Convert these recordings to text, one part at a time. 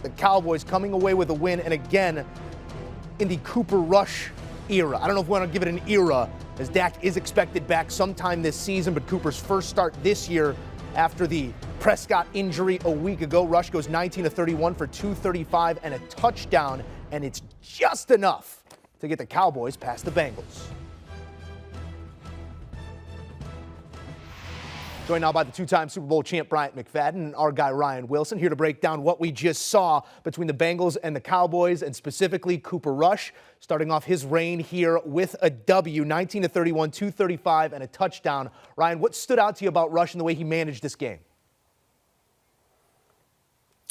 the Cowboys coming away with a win, and again, in the Cooper Rush era. I don't know if we want to give it an era, as Dak is expected back sometime this season, but Cooper's first start this year after the Prescott injury a week ago. Rush goes 19 of 31 for 235 and a touchdown, and it's just enough to get the Cowboys past the Bengals. Joined now by the two-time Super Bowl champ Bryant McFadden and our guy Ryan Wilson, here to break down what we just saw between the Bengals and the Cowboys, and specifically Cooper Rush, starting off his reign here with a W, 19 of 31, 235, and a touchdown. Ryan, what stood out to you about Rush and the way he managed this game?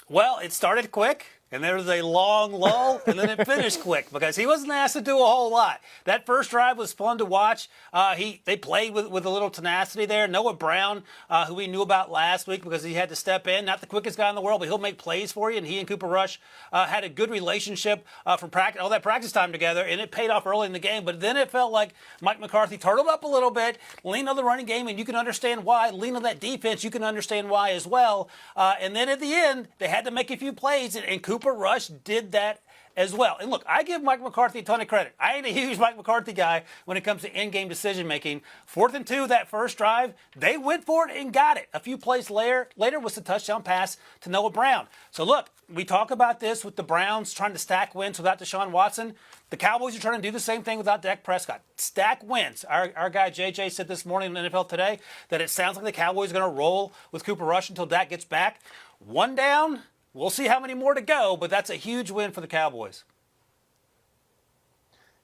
Well, it started quick, and there was a long lull, and then it finished quick because he wasn't asked to do a whole lot. That first drive was fun to watch. They played with a little tenacity there. Noah Brown, who we knew about last week because he had to step in, not the quickest guy in the world, but he'll make plays for you, and he and Cooper Rush had a good relationship from all that practice time together, and it paid off early in the game. But then it felt like Mike McCarthy turtled up a little bit, leaned on the running game, and you can understand why. Lean on that defense, you can understand why as well. And then at the end, they had to make a few plays, and Cooper Rush did that as well. And look, I give Mike McCarthy a ton of credit. I ain't a huge Mike McCarthy guy when it comes to in-game decision-making. 4th and 2, that first drive, they went for it and got it. A few plays later was the touchdown pass to Noah Brown. So look, we talk about this with the Browns trying to stack wins without Deshaun Watson. The Cowboys are trying to do the same thing without Dak Prescott. Stack wins. Our guy JJ said this morning in NFL Today that it sounds like the Cowboys are going to roll with Cooper Rush until Dak gets back. One down. We'll see how many more to go, but that's a huge win for the Cowboys.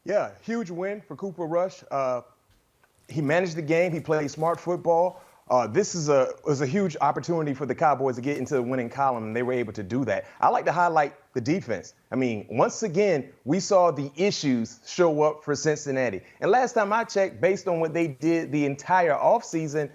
Yeah, huge win for Cooper Rush. He managed the game. He played smart football. This was a huge opportunity for the Cowboys to get into the winning column, and they were able to do that. I like to highlight the defense. I mean, once again, we saw the issues show up for Cincinnati. And last time I checked, based on what they did the entire offseason,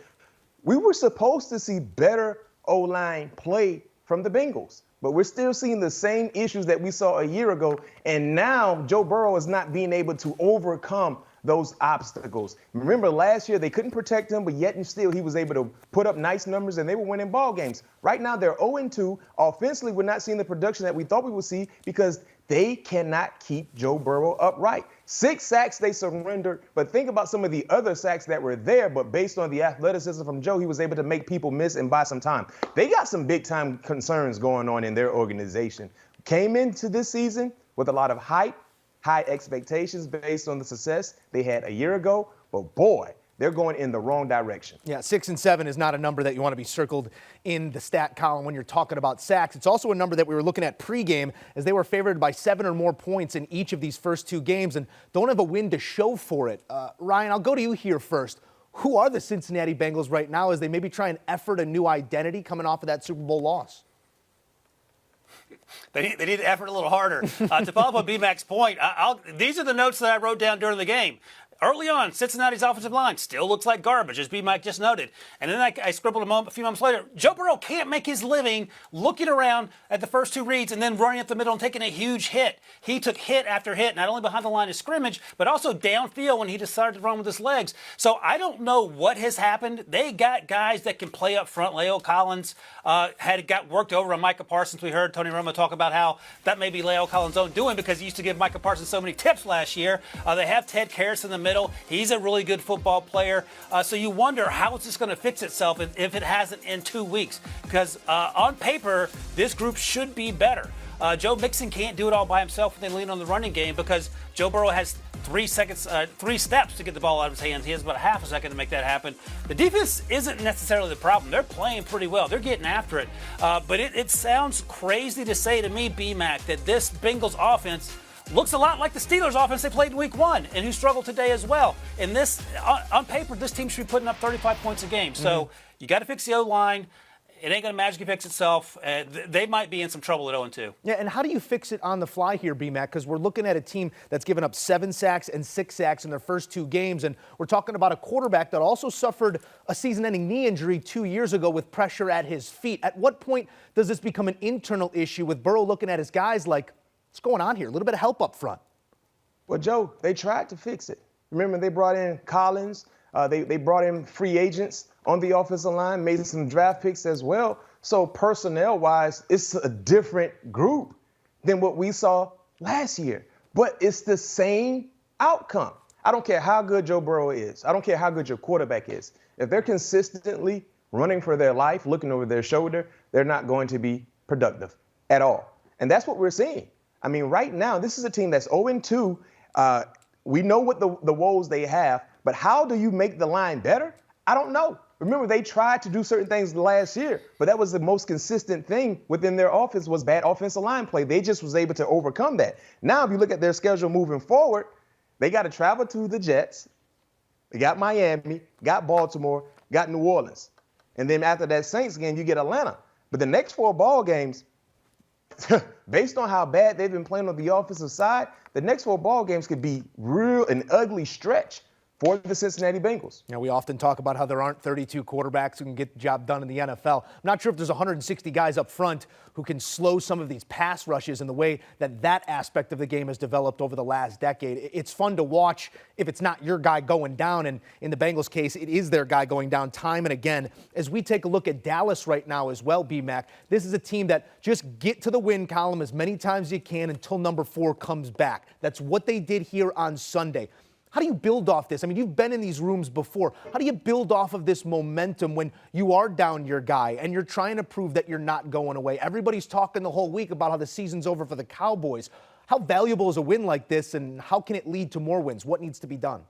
we were supposed to see better O-line play from the Bengals. But we're still seeing the same issues that we saw a year ago. And now Joe Burrow is not being able to overcome those obstacles. Remember last year they couldn't protect him, but yet and still he was able to put up nice numbers and they were winning ball games. Right now they're 0-2. Offensively, we're not seeing the production that we thought we would see because they cannot keep Joe Burrow upright. 6 sacks they surrendered, but think about some of the other sacks that were there, but based on the athleticism from Joe, he was able to make people miss and buy some time. They got some big-time concerns going on in their organization. Came into this season with a lot of hype, high expectations based on the success they had a year ago, but boy, they're going in the wrong direction. Yeah, 6 and 7 is not a number that you want to be circled in the stat column when you're talking about sacks. It's also a number that we were looking at pregame, as they were favored by 7 or more points in each of these first 2 games and don't have a win to show for it. Ryan, I'll go to you here first. Who are the Cincinnati Bengals right now as they maybe try and effort a new identity coming off of that Super Bowl loss? They need to effort a little harder. To follow up on B-Mac's point, these are the notes that I wrote down during the game. Early on, Cincinnati's offensive line still looks like garbage, as B-Mac just noted. And then I scribbled a few moments later, Joe Burrow can't make his living looking around at the first 2 reads and then running up the middle and taking a huge hit. He took hit after hit, not only behind the line of scrimmage, but also downfield when he decided to run with his legs. So I don't know what has happened. They got guys that can play up front. Leo Collins got worked over on Micah Parsons. We heard Tony Romo talk about how that may be Leo Collins' own doing because he used to give Micah Parsons so many tips last year. They have Ted Karras in the middle. He's a really good football player. So you wonder how is this going to fix itself if it hasn't in 2 weeks? Because on paper, this group should be better. Joe Mixon can't do it all by himself when they lean on the running game because Joe Burrow has 3 steps to get the ball out of his hands. He has about half a second to make that happen. The defense isn't necessarily the problem. They're playing pretty well. They're getting after it. But it sounds crazy to say to me, B-Mac, that this Bengals offense looks a lot like the Steelers offense they played in week 1 and who struggled today as well. And this, on paper, this team should be putting up 35 points a game. So you got to fix the O-line. It ain't going to magically fix itself. They might be in some trouble at 0-2. Yeah, and how do you fix it on the fly here, B-Mac? Because we're looking at a team that's given up 7 sacks and 6 sacks in their first 2 games, and we're talking about a quarterback that also suffered a season-ending knee injury 2 years ago with pressure at his feet. At what point does this become an internal issue with Burrow looking at his guys like, what's going on here? A little bit of help up front. Well, Joe, they tried to fix it. Remember, they brought in Collins. They brought in free agents on the offensive line, made some draft picks as well. So personnel-wise, it's a different group than what we saw last year. But it's the same outcome. I don't care how good Joe Burrow is. I don't care how good your quarterback is. If they're consistently running for their life, looking over their shoulder, they're not going to be productive at all. And that's what we're seeing. I mean, right now, this is a team that's 0-2. We know what the woes they have, but how do you make the line better? I don't know. Remember, they tried to do certain things last year, but that was the most consistent thing within their offense was bad offensive line play. They just was able to overcome that. Now, if you look at their schedule moving forward, they got to travel to the Jets. They got Miami, got Baltimore, got New Orleans. And then after that Saints game, you get Atlanta. But the next 4 ball games, based on how bad they've been playing on the offensive side, the next 4 ball games could be an ugly stretch for the Cincinnati Bengals. You know, we often talk about how there aren't 32 quarterbacks who can get the job done in the NFL. I'm not sure if there's 160 guys up front who can slow some of these pass rushes in the way that aspect of the game has developed over the last decade. It's fun to watch if it's not your guy going down, and in the Bengals case, it is their guy going down time and again. As we take a look at Dallas right now as well, B-Mac, this is a team that just get to the win column as many times as you can until number 4 comes back. That's what they did here on Sunday. How do you build off this? I mean, you've been in these rooms before. How do you build off of this momentum when you are down your guy and you're trying to prove that you're not going away? Everybody's talking the whole week about how the season's over for the Cowboys. How valuable is a win like this, and how can it lead to more wins? What needs to be done?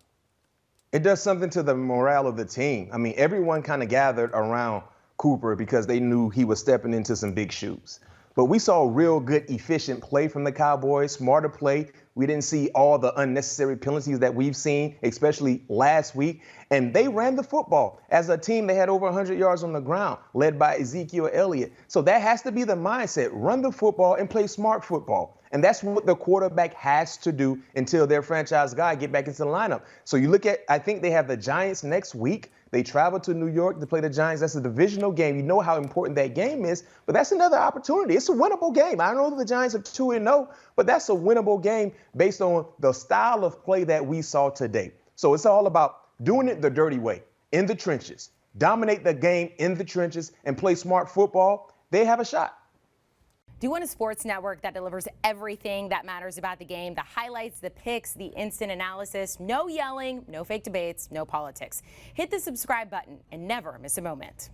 It does something to the morale of the team. I mean, everyone kind of gathered around Cooper because they knew he was stepping into some big shoes. But we saw real good, efficient play from the Cowboys, smarter play. We didn't see all the unnecessary penalties that we've seen, especially last week. And they ran the football. As a team, they had over 100 yards on the ground, led by Ezekiel Elliott. So that has to be the mindset. Run the football and play smart football. And that's what the quarterback has to do until their franchise guy get back into the lineup. So you look at, I think they have the Giants next week. They travel to New York to play the Giants. That's a divisional game. You know how important that game is, but that's another opportunity. It's a winnable game. I know that the Giants are 2-0, but that's a winnable game based on the style of play that we saw today. So it's all about doing it the dirty way, in the trenches. Dominate the game in the trenches and play smart football. They have a shot. Do you want a sports network that delivers everything that matters about the game? The highlights, the picks, the instant analysis, no yelling, no fake debates, no politics. Hit the subscribe button and never miss a moment.